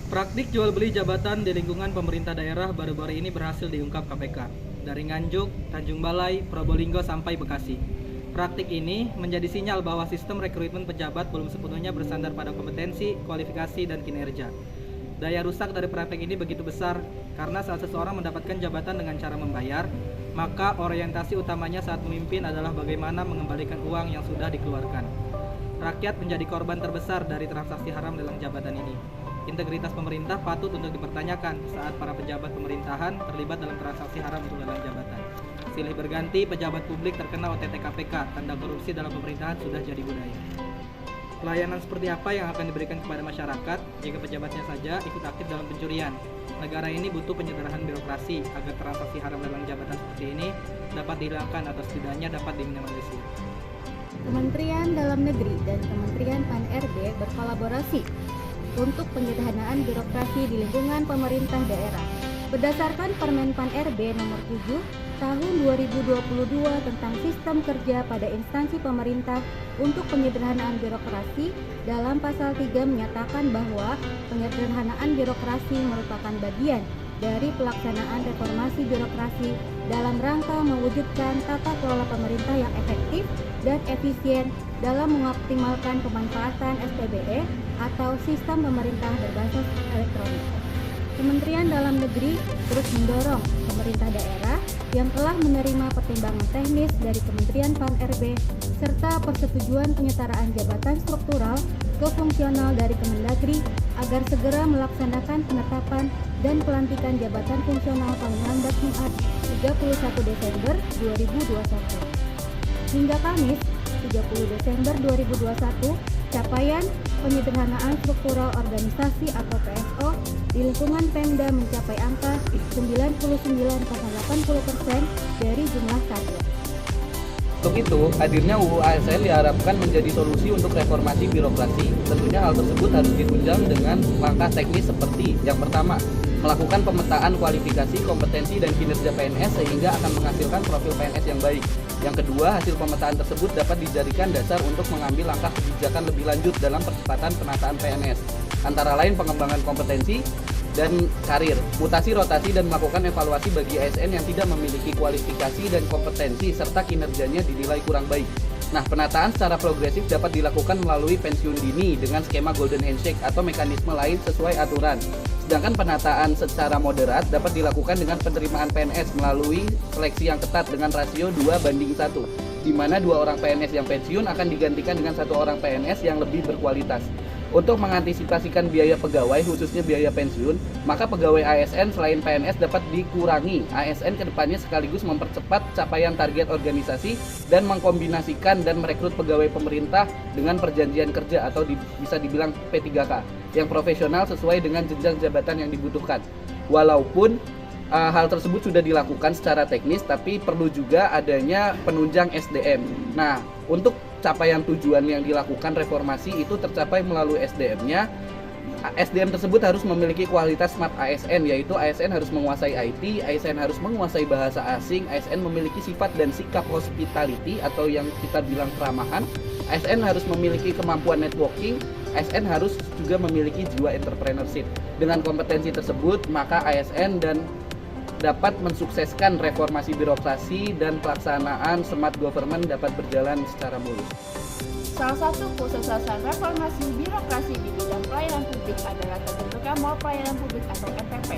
Praktik jual beli jabatan di lingkungan pemerintah daerah baru-baru ini berhasil diungkap KPK. Dari Nganjuk, Tanjung Balai, Probolinggo sampai Bekasi. Praktik ini menjadi sinyal bahwa sistem rekrutmen pejabat belum sepenuhnya bersandar pada kompetensi, kualifikasi, dan kinerja. Daya rusak dari praktik ini begitu besar karena saat seseorang mendapatkan jabatan dengan cara membayar, maka orientasi utamanya saat memimpin adalah bagaimana mengembalikan uang yang sudah dikeluarkan. Rakyat menjadi korban terbesar dari transaksi haram dalam jabatan ini. Integritas pemerintah patut untuk dipertanyakan saat para pejabat pemerintahan terlibat dalam transaksi haram untuk lelang jabatan. Silih berganti pejabat publik terkena OTT KPK, tanda korupsi dalam pemerintahan sudah jadi budaya. Pelayanan seperti apa yang akan diberikan kepada masyarakat jika pejabatnya saja ikut aktif dalam pencurian? Negara ini butuh penyederhanaan birokrasi agar transaksi haram lelang jabatan seperti ini dapat dihilangkan atau setidaknya dapat diminimalisir. Kementerian Dalam Negeri dan Kementerian Pan-RB berkolaborasi untuk penyederhanaan birokrasi di lingkungan pemerintah daerah. Berdasarkan Permen Pan-RB nomor 7 tahun 2022 tentang sistem kerja pada instansi pemerintah untuk penyederhanaan birokrasi, dalam pasal 3 menyatakan bahwa penyederhanaan birokrasi merupakan bagian dari pelaksanaan reformasi birokrasi dalam rangka mewujudkan tata kelola pemerintah yang efektif dan efisien dalam mengoptimalkan pemanfaatan SPBE atau sistem pemerintah berbasis elektronik. Kementerian Dalam Negeri terus mendorong pemerintah daerah yang telah menerima pertimbangan teknis dari Kementerian Pan-RB serta persetujuan penyetaraan jabatan struktural ke fungsional dari Kemendagri agar segera melaksanakan penetapan dan pelantikan jabatan fungsional paling lambat Jumat 31 Desember 2021. Hingga Kamis 30 Desember 2021, capaian penyederhanaan struktural organisasi atau PSO di lingkungan Pemda mencapai angka 99,80% dari jumlah kader. Untuk itu, hadirnya UU ASN diharapkan menjadi solusi untuk reformasi birokrasi. Tentunya hal tersebut harus ditunjang dengan langkah teknis seperti yang pertama, melakukan pemetaan kualifikasi, kompetensi, dan kinerja PNS sehingga akan menghasilkan profil PNS yang baik. Yang kedua, hasil pemetaan tersebut dapat dijadikan dasar untuk mengambil langkah kebijakan lebih lanjut dalam percepatan penataan PNS. Antara lain pengembangan kompetensi dan karir, mutasi rotasi dan melakukan evaluasi bagi ASN yang tidak memiliki kualifikasi dan kompetensi serta kinerjanya dinilai kurang baik. Nah, penataan secara progresif dapat dilakukan melalui pensiun dini dengan skema golden handshake atau mekanisme lain sesuai aturan. Sedangkan penataan secara moderat dapat dilakukan dengan penerimaan PNS melalui seleksi yang ketat dengan rasio 2:1, di mana 2 orang PNS yang pensiun akan digantikan dengan 1 orang PNS yang lebih berkualitas. Untuk mengantisipasikan biaya pegawai, khususnya biaya pensiun, maka pegawai ASN selain PNS dapat dikurangi. ASN kedepannya sekaligus mempercepat capaian target organisasi dan mengkombinasikan dan merekrut pegawai pemerintah dengan perjanjian kerja atau bisa dibilang P3K yang profesional sesuai dengan jenjang jabatan yang dibutuhkan. Walaupun hal tersebut sudah dilakukan secara teknis, tapi perlu juga adanya penunjang SDM. Nah, untuk capaian tujuan yang dilakukan reformasi itu tercapai melalui SDM-nya. SDM tersebut harus memiliki kualitas smart ASN, yaitu ASN harus menguasai IT, ASN harus menguasai bahasa asing, ASN memiliki sifat dan sikap hospitality atau yang kita bilang keramahan, ASN harus memiliki kemampuan networking, ASN harus juga memiliki jiwa entrepreneurship. Dengan kompetensi tersebut, maka ASN dan dapat mensukseskan reformasi birokrasi dan pelaksanaan smart government dapat berjalan secara mulus. Salah satu kesuksesan reformasi birokrasi di bidang pelayanan publik adalah terbentuknya Mall Pelayanan Publik atau MPP.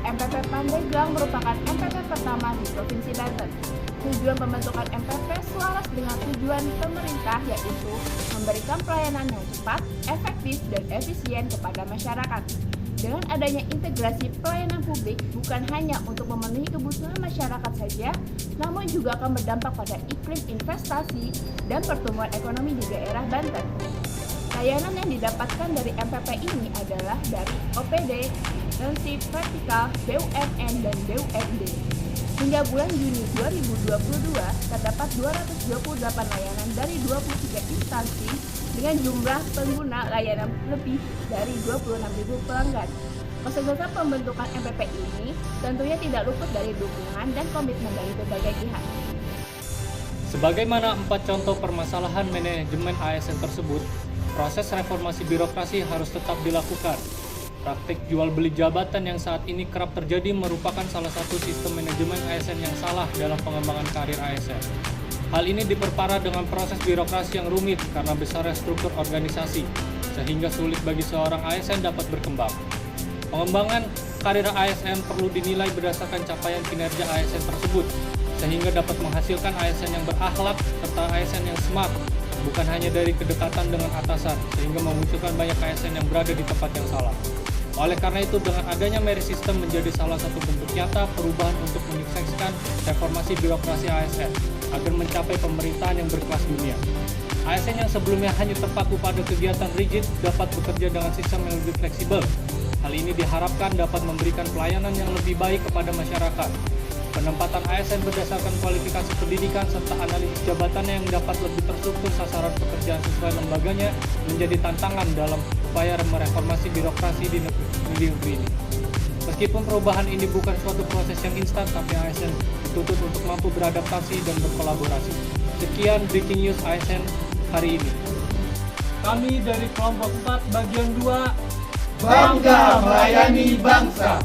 MPP Pandeglang merupakan MPP pertama di Provinsi Banten. Tujuan pembentukan MPP selaras dengan tujuan pemerintah, yaitu memberikan pelayanan yang cepat, efektif, dan efisien kepada masyarakat. Dengan adanya integrasi pelayanan publik bukan hanya untuk memenuhi kebutuhan masyarakat saja, namun juga akan berdampak pada iklim investasi dan pertumbuhan ekonomi di daerah Banten. Layanan yang didapatkan dari MPP ini adalah dari OPD, Nasib Vertikal, BUMN, dan BUMD. Hingga bulan Juni 2022, terdapat 228 layanan dari 23 instansi dengan jumlah pengguna layanan lebih dari 26.000 pelanggan. Kesuksesan pembentukan MPP ini tentunya tidak luput dari dukungan dan komitmen dari berbagai pihak. Sebagaimana 4 contoh permasalahan manajemen ASN tersebut, proses reformasi birokrasi harus tetap dilakukan. Praktik jual beli jabatan yang saat ini kerap terjadi merupakan salah satu sistem manajemen ASN yang salah dalam pengembangan karir ASN. Hal ini diperparah dengan proses birokrasi yang rumit karena besarnya struktur organisasi, sehingga sulit bagi seorang ASN dapat berkembang. Pengembangan karir ASN perlu dinilai berdasarkan capaian kinerja ASN tersebut, sehingga dapat menghasilkan ASN yang berakhlak serta ASN yang smart, bukan hanya dari kedekatan dengan atasan, sehingga memunculkan banyak ASN yang berada di tempat yang salah. Oleh karena itu, dengan adanya merit system menjadi salah satu bentuk nyata perubahan untuk menyukseskan reformasi birokrasi ASN agar mencapai pemerintahan yang berkelas dunia. ASN yang sebelumnya hanya terpaku pada kegiatan rigid dapat bekerja dengan sistem yang lebih fleksibel. Hal ini diharapkan dapat memberikan pelayanan yang lebih baik kepada masyarakat. Penempatan ASN berdasarkan kualifikasi pendidikan serta analisis jabatannya yang dapat lebih terstruktur sasaran pekerjaan sesuai lembaganya menjadi tantangan dalam upaya mereformasi birokrasi di negeri ini. Meskipun perubahan ini bukan suatu proses yang instan, tapi ASN dituntut untuk mampu beradaptasi dan berkolaborasi. Sekian Breaking News ASN hari ini. Kami dari kelompok 4 bagian 2 Bangga melayani bangsa.